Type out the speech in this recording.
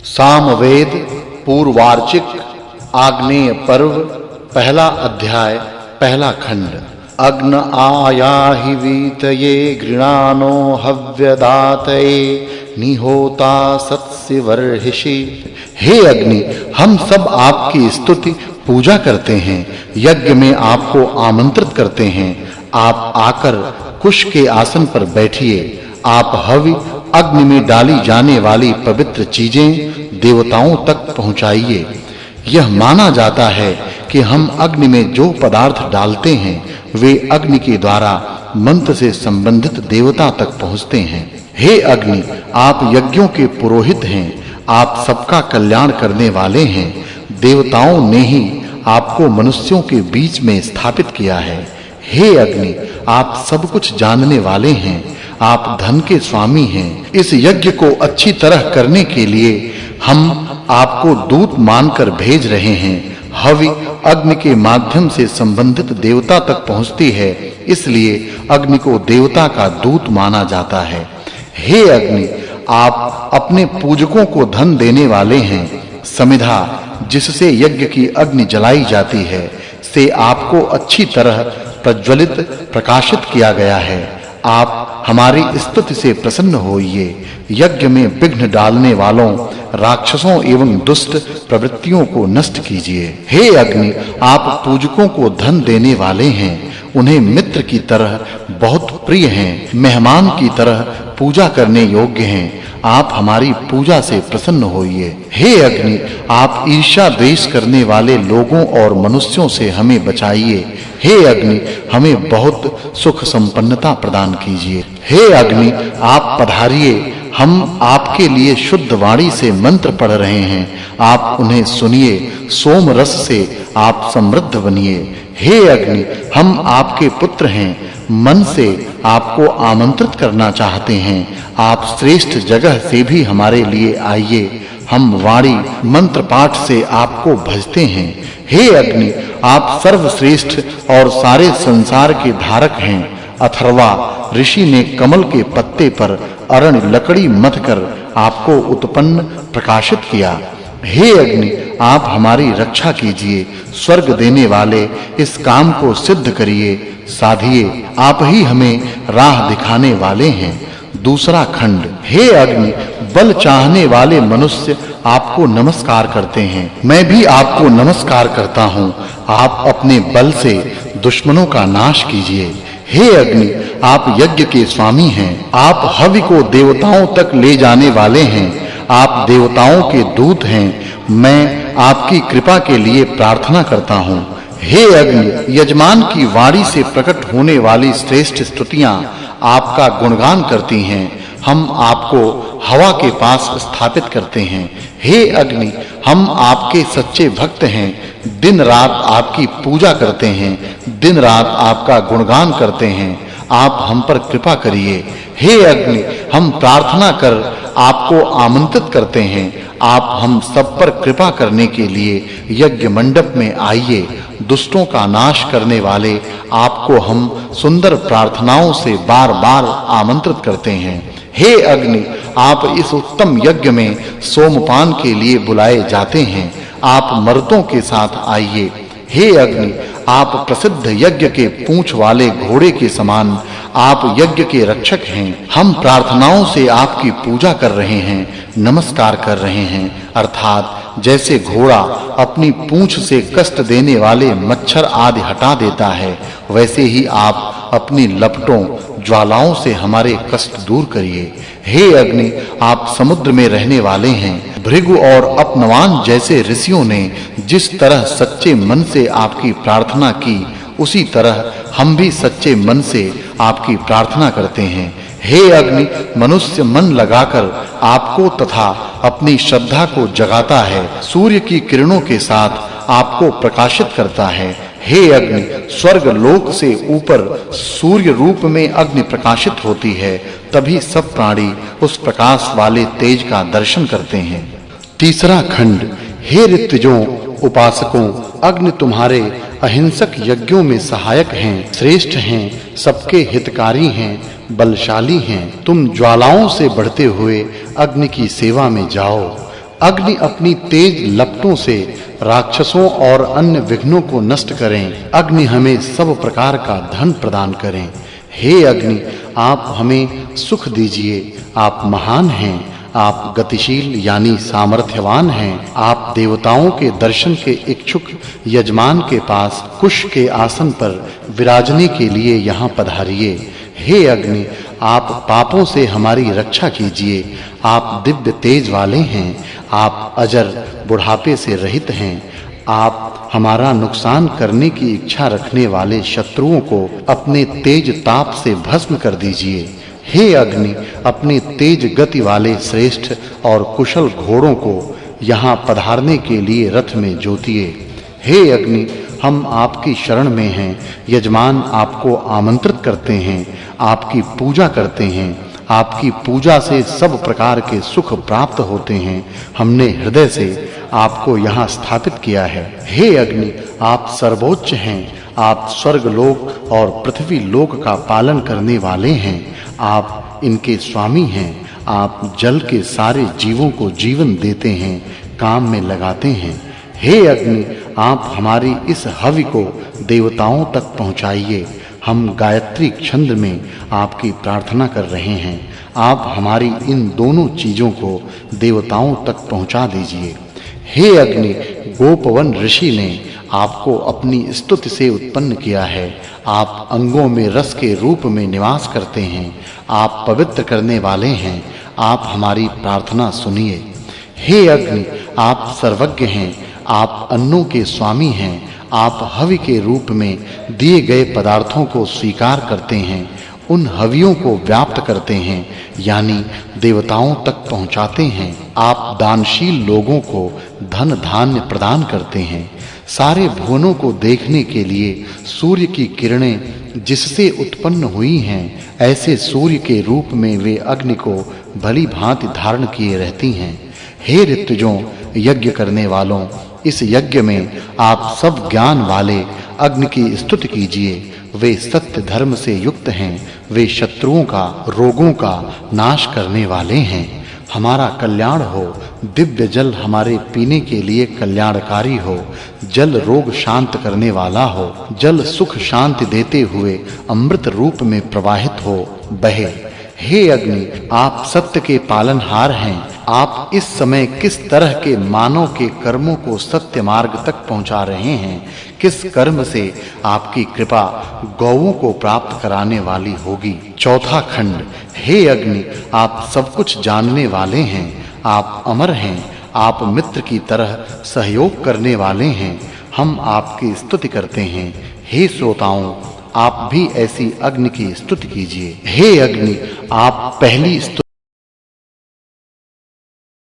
सामवेद पूर्वार्चिक आग्नेय पर्व पहला अध्याय पहला खंड। अग्न आयाहि वीतये गृणानो हव्यदातये निहोता सत्स्य वर्हिषि। हे अग्नि, हम सब आपकी स्तुति पूजा करते हैं, यज्ञ में आपको आमंत्रित करते हैं। आप आकर कुश के आसन पर बैठिए। आप हवि अग्नि में डाली जाने वाली पवित्र चीजें देवताओं तक पहुंचाइए। यह माना जाता है कि हम अग्नि में जो पदार्थ डालते हैं वे अग्नि के द्वारा मंत्र से संबंधित देवता तक पहुंचते हैं। हे अग्नि, आप यज्ञों के पुरोहित हैं, आप सबका कल्याण करने वाले हैं। देवताओं ने ही आपको मनुष्यों के बीच में स्थापित किया है। हे अग्नि, आप सब कुछ जानने वाले हैं, आप धन के स्वामी हैं। इस यज्ञ को अच्छी तरह करने के लिए हम आपको दूत मानकर भेज रहे हैं। हवि अग्नि के माध्यम से संबंधित देवता तक पहुंचती है, इसलिए अग्नि को देवता का दूत माना जाता है। हे अग्नि, आप अपने पूजकों को धन देने वाले हैं। समिधा जिससे यज्ञ की अग्नि जलाई जाती है से आपको अच्छी तरह प्रज्वलित प्रकाशित किया गया है। आप हमारी स्तुति से प्रसन्न होइए। यज्ञ में विघ्न डालने वालों, राक्षसों एवं दुष्ट प्रवृत्तियों को नष्ट कीजिए। हे अग्नि, आप पूजकों को धन देने वाले हैं, उन्हें मित्र की तरह बहुत प्रिय हैं, मेहमान की तरह पूजा करने योग्य हैं। आप हमारी पूजा से प्रसन्न होइए। हे अग्नि, आप ईर्ष्या द्वेष करने वाले लोगों और मनुष्यों से हमें बचाइए। हे अग्नि, हमें बहुत सुख संपन्नता प्रदान कीजिए। हे अग्नि, आप पधारिए। हम आपके लिए शुद्ध वाणी से मंत्र पढ़ रहे हैं, आप उन्हें सुनिए। सोम रस से आप समृद्ध बनिए। हे अग्नि, हम आपके पुत्र हैं, मन से आपको आमंत्रित करना चाहते हैं। आप श्रेष्ठ जगह से भी हमारे लिए आइए। हम वाणी मंत्र पाठ से आपको भजते हैं। हे अग्नि, आप सर्वश्रेष्ठ और सारे संसार के धारक हैं। अथर्वा ऋषि ने कमल के पत्ते पर अरण लकड़ी मथ कर आपको उत्पन्न प्रकाशित किया। हे अग्नि, आप हमारी रक्षा कीजिए। स्वर्ग देने वाले इस काम को सिद्ध करिए, साधिए। आप ही हमें राह दिखाने वाले हैं। दूसरा खंड। हे अग्नि, बल चाहने वाले मनुष्य आपको नमस्कार करते हैं। मैं भी आपको नमस्कार करता हूँ। आप अपने बल से दुश्मनों का नाश कीजिए। हे अग्नि, आप यज्ञ के स्वामी हैं। आप हवि को देवताओं तक ले जाने वाले हैं। आप देवताओं के दूत हैं। मैं आपकी कृपा के लिए प्रार्थना करता हूँ। हे अग्नि, यजमान की वाणी से प्रकट होने वाली श्रेष्ठ स्तुतियां आपका गुणगान करती हैं। हम आपको हवा के पास स्थापित करते हैं। हे अग्नि, हम आपके सच्चे भक्त हैं। दिन रात आपकी पूजा करते हैं, दिन रात आपका गुणगान करते हैं। आप हम पर कृपा करिए। हे अग्नि, हम प्रार्थना कर आपको आमंत्रित करते हैं। आप हम सब पर कृपा करने के लिए यज्ञ मंडप में आइए। दुष्टों का नाश करने वाले आपको हम सुंदर प्रार्थनाओं से बार-बार आमंत्रित करते हैं। हे अग्नि, आप इस उत्तम यज्ञ में सोमपान के लिए बुलाए जाते हैं। आप मर्दों के साथ आइए। हे अग्नि, आप प्रसिद्ध यज्ञ के पूंछ वाले घोड़े के समान आप यज्ञ के रक्षक हैं। हम प्रार्थनाओं से आपकी पूजा कर रहे हैं, नमस्कार कर रहे हैं। अर्थात जैसे घोड़ा अपनी पूंछ से कष्ट देने वाले मच्छर आदि हटा देता है, वैसे ही आप अपनी लपटों ज्वालाओं से हमारे कष्ट दूर करिए। हे अग्नि, आप समुद्र में रहने वाले हैं। भृगु और अपनवान जैसे ऋषियों ने जिस तरह सच्चे मन से आपकी प्रार्थना की, उसी तरह हम भी सच्चे मन से आपकी प्रार्थना करते हैं। हे अग्नि, मनुष्य मन लगाकर आपको तथा अपनी श्रद्धा को जगाता है, सूर्य की किरणों के साथ आपको प्रकाशित करता है। हे अग्नि, स्वर्ग लोक से ऊपर सूर्य रूप में अग्नि प्रकाशित होती है, तभी सब प्राणी उस प्रकाश वाले तेज का दर्शन करते हैं। तीसरा खंड। हे ऋतजों, उपासकों, अग्नि तुम्हारे अहिंसक यज्ञों में सहायक हैं, श्रेष्ठ हैं, सबके हितकारी हैं, बलशाली हैं। तुम ज्वालाओं से बढ़ते हुए अग्नि की सेवा में जाओ। अग्नि अपनी तेज लपटों से राक्षसों और अन्य विघ्नों को नष्ट करें। अग्नि हमें सब प्रकार का धन प्रदान करें। हे अग्नि, आप हमें सुख दीजिए। आप महान हैं, आप गतिशील यानी सामर्थ्यवान हैं। आप देवताओं के दर्शन के इच्छुक यजमान के पास कुश के आसन पर विराजने के लिए यहाँ पधारिए। हे अग्नि, आप पापों से हमारी रक्षा कीजिए। आप दिव्य तेज वाले हैं। आप अजर, बुढ़ापे से रहित हैं। आप हमारा नुकसान करने की इच्छा रखने वाले शत्रुओं को अपने तेज ताप से भस्म कर दीजिए। हे अग्नि, अपने तेज गति वाले श्रेष्ठ और कुशल घोड़ों को यहाँ पधारने के लिए रथ में जोतिए। हे अग्नि, हम आपकी शरण में हैं। यजमान आपको आमंत्रित करते हैं, आपकी पूजा करते हैं। आपकी पूजा से सब प्रकार के सुख प्राप्त होते हैं। हमने हृदय से आपको यहाँ स्थापित किया है। हे अग्नि, आप सर्वोच्च हैं। आप स्वर्ग लोक और पृथ्वी लोक का पालन करने वाले हैं। आप इनके स्वामी हैं। आप जल के सारे जीवों को जीवन देते हैं, काम में लगाते हैं। हे अग्नि, आप हमारी इस हवि को देवताओं तक पहुंचाइए। हम गायत्री छंद में आपकी प्रार्थना कर रहे हैं। आप हमारी इन दोनों चीजों को देवताओं तक पहुंचा दीजिए। हे अग्नि, गोपवन ऋषि ने आपको अपनी स्तुति से उत्पन्न किया है। आप अंगों में रस के रूप में निवास करते हैं। आप पवित्र करने वाले हैं। आप हमारी प्रार्थना सुनिए। हे अग्नि, आप सर्वज्ञ हैं। आप अन्नों के स्वामी हैं। आप हवि के रूप में दिए गए पदार्थों को स्वीकार करते हैं, उन हवियों को व्याप्त करते हैं यानी देवताओं तक पहुंचाते हैं। आप दानशील लोगों को धन धान्य प्रदान करते हैं। सारे भुवनों को देखने के लिए सूर्य की किरणें जिससे उत्पन्न हुई हैं, ऐसे सूर्य के रूप में वे अग्नि को भली भांति धारण किए रहती हैं। हे ऋतुजों, यज्ञ करने वालों, इस यज्ञ में आप सब ज्ञान वाले अग्नि की स्तुति कीजिए। वे सत्य धर्म से युक्त हैं। वे शत्रुओं का, रोगों का नाश करने वाले हैं। हमारा कल्याण हो। दिव्य जल हमारे पीने के लिए कल्याणकारी हो। जल रोग शांत करने वाला हो। जल सुख शांति देते हुए अमृत रूप में प्रवाहित हो, बहे। हे अग्नि, आप सत्य के पालनहार हैं। आप इस समय किस तरह के मानव के कर्मों को सत्य मार्ग तक पहुंचा रहे हैं? किस कर्म से आपकी कृपा गौओं को प्राप्त कराने वाली होगी? चौथा खंड। हे अग्नि, आप सब कुछ जानने वाले हैं। आप अमर हैं। आप मित्र की तरह सहयोग करने वाले हैं। हम आपकी स्तुति करते हैं। हे श्रोताओं, आप भी ऐसी अग्नि की स्तुति कीजिए। हे अग्नि, आप पहली स्तुति